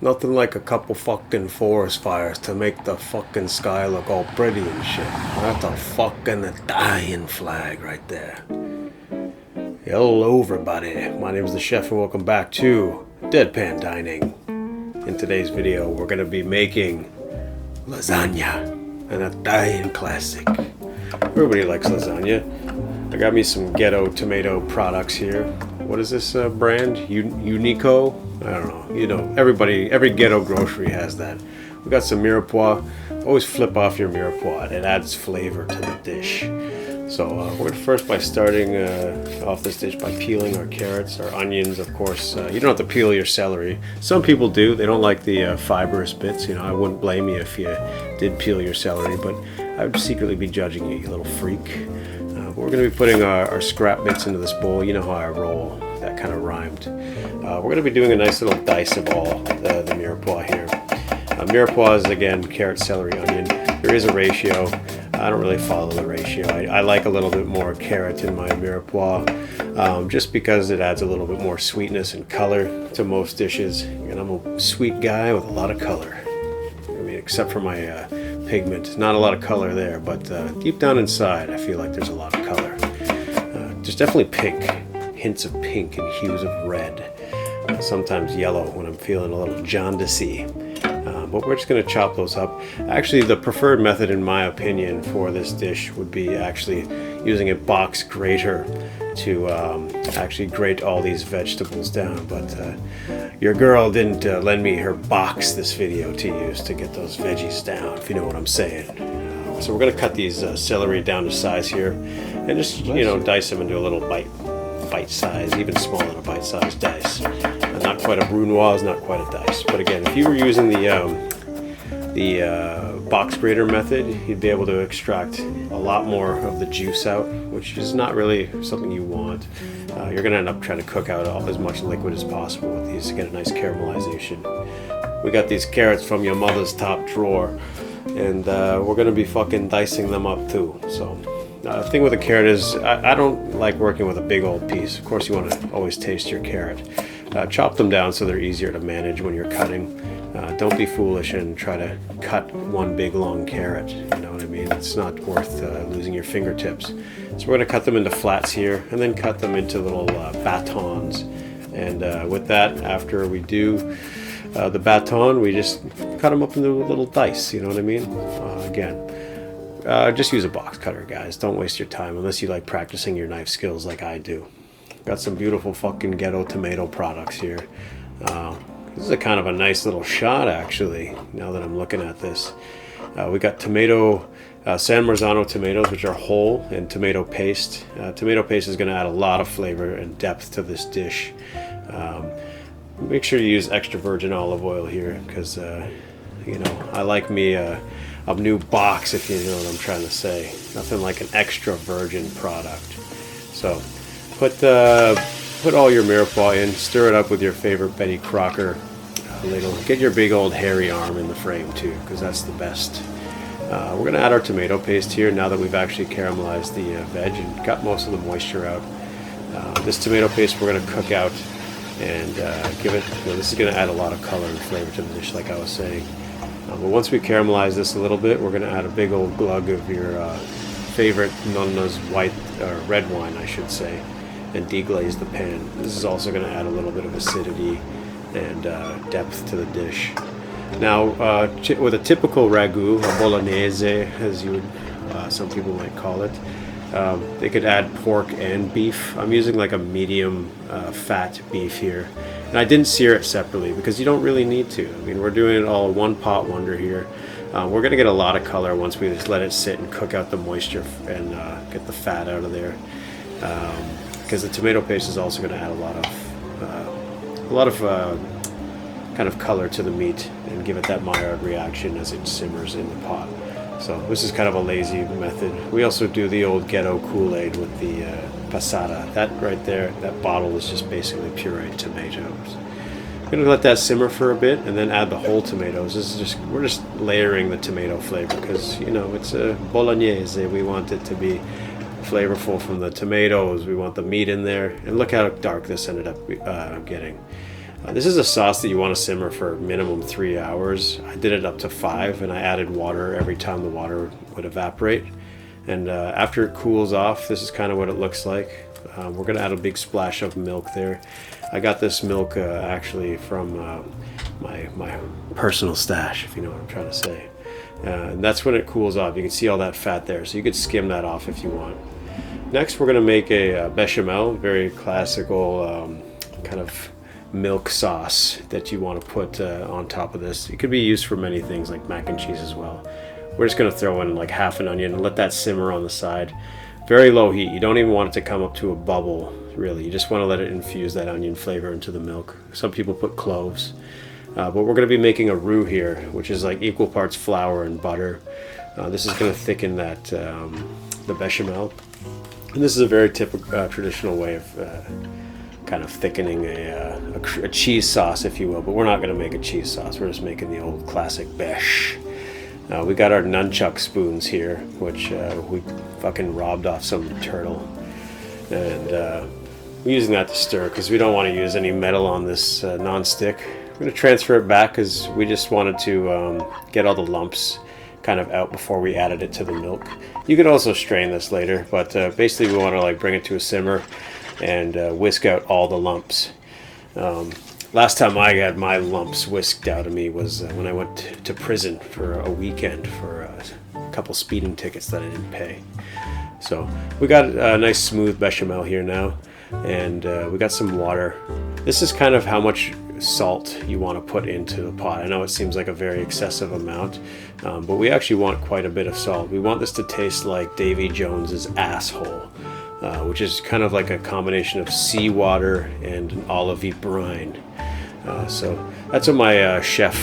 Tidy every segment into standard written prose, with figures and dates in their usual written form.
Nothing like a couple fucking forest fires to make the fucking sky look all pretty and shit. That's a fucking Italian flag right there. Hello everybody, my name is the chef and welcome back to Deadpan Dining. In today's video we're going to be making lasagna, an Italian classic. Everybody likes lasagna. I got me some ghetto tomato products here. What is this brand? Unico? I don't know. You know, every ghetto grocery has that. We got some mirepoix. Always flip off your mirepoix. It adds flavor to the dish. So we're first by starting off this dish by peeling our carrots, our onions, of course. You don't have to peel your celery. Some people do. They don't like the fibrous bits. You know, I wouldn't blame you if you did peel your celery, but I would secretly be judging you, you little freak. We're going to be putting our scrap bits into this bowl. You know how I roll. That kind of rhymed. We're going to be doing a nice little dice of all the mirepoix here. Mirepoix is, again, carrot, celery, onion. There is a ratio. I don't really follow the ratio. I like a little bit more carrot in my mirepoix, just because it adds a little bit more sweetness and color to most dishes. And I'm a sweet guy with a lot of color. I mean, except for my pigment. Not a lot of color there, but deep down inside, I feel like there's a lot of color. There's definitely pink. Hints of pink and hues of red. Sometimes yellow when I'm feeling a little jaundicey. But we're just going to chop those up. Actually, the preferred method, in my opinion, for this dish would be actually using a box grater to actually grate all these vegetables down. But your girl didn't lend me her box this video to use to get those veggies down, if you know what I'm saying. So we're going to cut these celery down to size here and just, you know, dice them into a little bite size, even smaller than a bite-sized dice. Not quite a brunoise, not quite a dice. But again, if you were using the box grater method, you'd be able to extract a lot more of the juice out, which is not really something you want. You're going to end up trying to cook out as much liquid as possible with these to get a nice caramelization. We got these carrots from your mother's top drawer, and we're going to be fucking dicing them up too. So. The thing with a carrot is I don't like working with a big old piece. Of course, you want to always taste your carrot. Chop them down so they're easier to manage when you're cutting. Don't be foolish and try to cut one big long carrot. You know what I mean? It's not worth losing your fingertips. So we're going to cut them into flats here and then cut them into little batons. And with that, after we do the baton, we just cut them up into little dice. You know what I mean? Again. Just use a box cutter, guys. Don't waste your time unless you like practicing your knife skills like I do. Got some beautiful fucking ghetto tomato products here. This is a kind of a nice little shot, actually, now that I'm looking at this. We got tomato, San Marzano tomatoes, which are whole, and tomato paste. Tomato paste is going to add a lot of flavor and depth to this dish. Make sure you use extra virgin olive oil here, because, you know, I like me a new box, if you know what I'm trying to say. Nothing like an extra virgin product. So put all your mirepoix in, stir it up with your favorite Betty Crocker ladle. Get your big old hairy arm in the frame too, because that's the best. We're going to add our tomato paste here now that we've actually caramelized the veg and got most of the moisture out. This tomato paste we're going to cook out and give it, you know, this is going to add a lot of color and flavor to the dish, like I was saying. But once we caramelize this a little bit, we're going to add a big old glug of your favorite nonna's white or red wine, I should say, and deglaze the pan. This is also going to add a little bit of acidity and depth to the dish. Now, with a typical ragu, a Bolognese, as you would, some people might call it, they could add pork and beef. I'm using like a medium fat beef here. And I didn't sear it separately because you don't really need to. I mean, we're doing it all one pot wonder here. We're going to get a lot of color once we just let it sit and cook out the moisture and get the fat out of there. Because the tomato paste is also going to add a lot of kind of color to the meat and give it that Maillard reaction as it simmers in the pot. So this is kind of a lazy method. We also do the old ghetto Kool-Aid with the passata. That right there, that bottle is just basically pureed tomatoes. I'm going to let that simmer for a bit and then add the whole tomatoes. This is just, we're just layering the tomato flavor because, you know, it's a Bolognese. We want it to be flavorful from the tomatoes. We want the meat in there. And look how dark this ended up getting. This is a sauce that you want to simmer for minimum 3 hours. I did it up to 5, and I added water every time the water would evaporate. And after it cools off, this is kind of what it looks like. We're going to add a big splash of milk there. I got this milk actually from my personal stash, if you know what I'm trying to say. And that's when it cools off. You can see all that fat there, so you could skim that off if you want. Next, we're going to make a bechamel, very classical kind of milk sauce that you want to put on top of this. It could be used for many things like mac and cheese as well. We're just going to throw in like half an onion and let that simmer on the side. Very low heat. You don't even want it to come up to a bubble, really. You just want to let it infuse that onion flavor into the milk. Some people put cloves. But we're going to be making a roux here, which is like equal parts flour and butter. This is going to thicken that the bechamel. And this is a very typical, traditional way of kind of thickening a cheese sauce, if you will. But we're not going to make a cheese sauce. We're just making the old classic beche. We got our nunchuck spoons here, which we fucking robbed off some turtle. And we're using that to stir because we don't want to use any metal on this non-stick. We're going to transfer it back because we just wanted to get all the lumps kind of out before we added it to the milk. You could also strain this later, but basically we want to like bring it to a simmer and whisk out all the lumps. Last time I had my lumps whisked out of me was when I went to prison for a weekend for a couple speeding tickets that I didn't pay. So we got a nice smooth bechamel here now, and we got some water. This is kind of how much salt you want to put into the pot. I know it seems like a very excessive amount, but we actually want quite a bit of salt. We want this to taste like Davy Jones's asshole, which is kind of like a combination of seawater and an olivey brine. So that's what my chef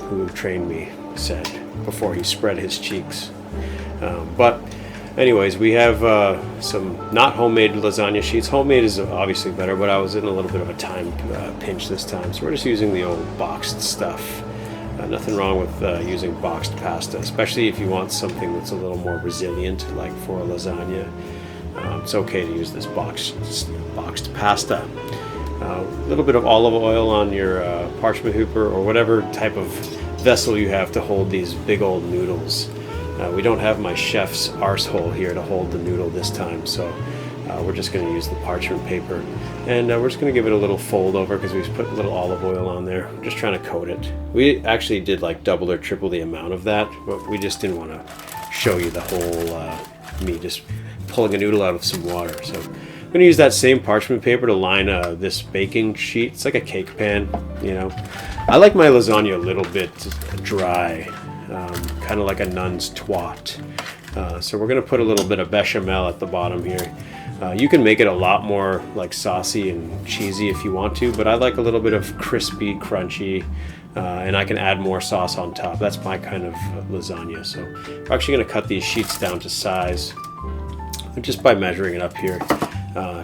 who trained me said before he spread his cheeks. But anyways, we have some not homemade lasagna sheets. Homemade is obviously better, but I was in a little bit of a time pinch this time, so we're just using the old boxed stuff. Nothing wrong with using boxed pasta, especially if you want something that's a little more resilient, like for a lasagna. It's okay to use this boxed pasta. A little bit of olive oil on your parchment hooper or whatever type of vessel you have to hold these big old noodles. We don't have my chef's arsehole here to hold the noodle this time, so we're just going to use the parchment paper. And we're just going to give it a little fold over because we put a little olive oil on there. We're just trying to coat it. We actually did like double or triple the amount of that, but we just didn't want to show you the whole me just pulling a noodle out of some water. So I'm going to use that same parchment paper to line this baking sheet. It's like a cake pan, you know. I like my lasagna a little bit dry, kind of like a nun's twat. So we're going to put a little bit of bechamel at the bottom here. You can make it a lot more like saucy and cheesy if you want to, but I like a little bit of crispy, crunchy, and I can add more sauce on top. That's my kind of lasagna. So we're actually going to cut these sheets down to size just by measuring it up here.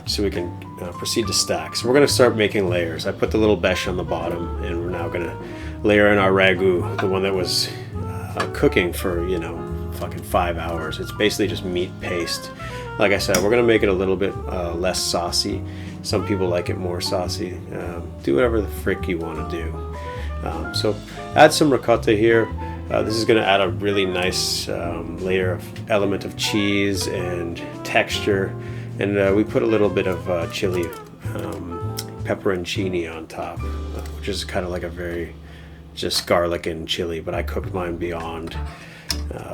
So we can proceed to stack. So we're going to start making layers. I put the little beche on the bottom, and we're now going to layer in our ragu, the one that was cooking for, you know, fucking 5 hours. It's basically just meat paste. Like I said, we're going to make it a little bit less saucy. Some people like it more saucy. Do whatever the frick you want to do. So add some ricotta here. This is going to add a really nice layer of element of cheese and texture. And we put a little bit of chili pepperoncini on top, which is kind of like a very just garlic and chili, but I cooked mine beyond,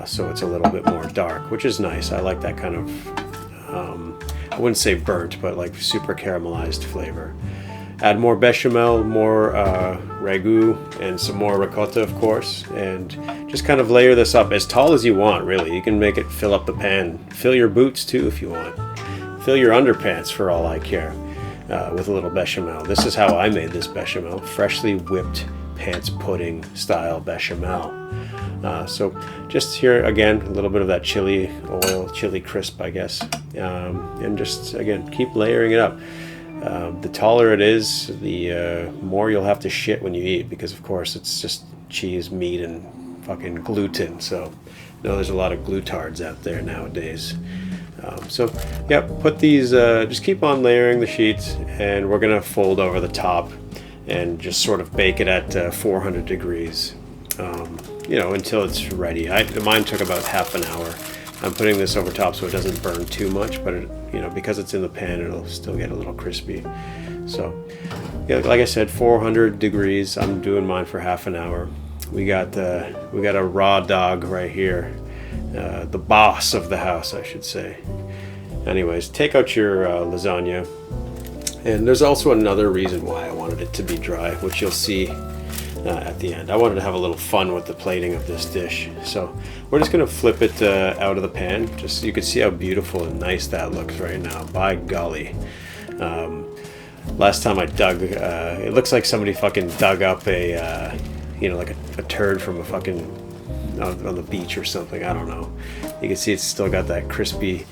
so it's a little bit more dark, which is nice. I like that kind of, I wouldn't say burnt, but like super caramelized flavor. Add more bechamel, more ragu, and some more ricotta, of course, and just kind of layer this up as tall as you want, really. You can make it fill up the pan. Fill your boots, too, if you want. Fill your underpants, for all I care, with a little bechamel. This is how I made this bechamel. Freshly whipped pants pudding style bechamel. So just here, again, a little bit of that chili oil, chili crisp, I guess. And just, again, keep layering it up. The taller it is, the more you'll have to shit when you eat, because of course it's just cheese, meat, and fucking gluten. So you know there's a lot of glutards out there nowadays. So yeah, put these, just keep on layering the sheets, and we're gonna fold over the top. and just sort of bake it at 400 degrees, you know, until it's ready. Mine took about half an hour. I'm putting this over top so it doesn't burn too much, but it, you know, because it's in the pan, it'll still get a little crispy. So, yeah, like I said, 400 degrees. I'm doing mine for half an hour. We got a raw dog right here, the boss of the house, I should say. Anyways, take out your lasagna, and there's also another reason why I wanted it to be dry, which you'll see at the end. I wanted to have a little fun with the plating of this dish, so we're just going to flip it out of the pan, just so you can see how beautiful and nice that looks right now. By golly. Last time I dug, it looks like somebody fucking dug up a, you know, like a turd from a fucking, on the beach or something, I don't know. You can see it's still got that crispy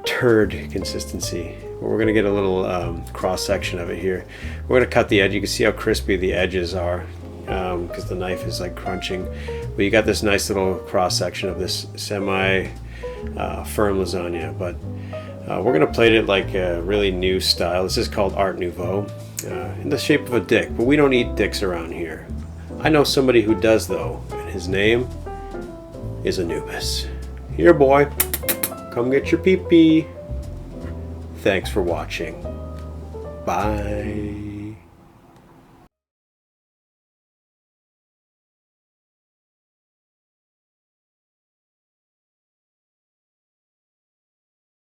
turd consistency. We're going to get a little cross section of it here. We're going to cut the edge. You can see how crispy the edges are because the knife is like crunching. But you got this nice little cross section of this semi firm lasagna. But we're going to plate it like a really new style. This is called Art Nouveau, in the shape of a dick. But we don't eat dicks around here. I know somebody who does though, and his name is Anubis. Here, boy. Come get your pee-pee. Thanks for watching. Bye.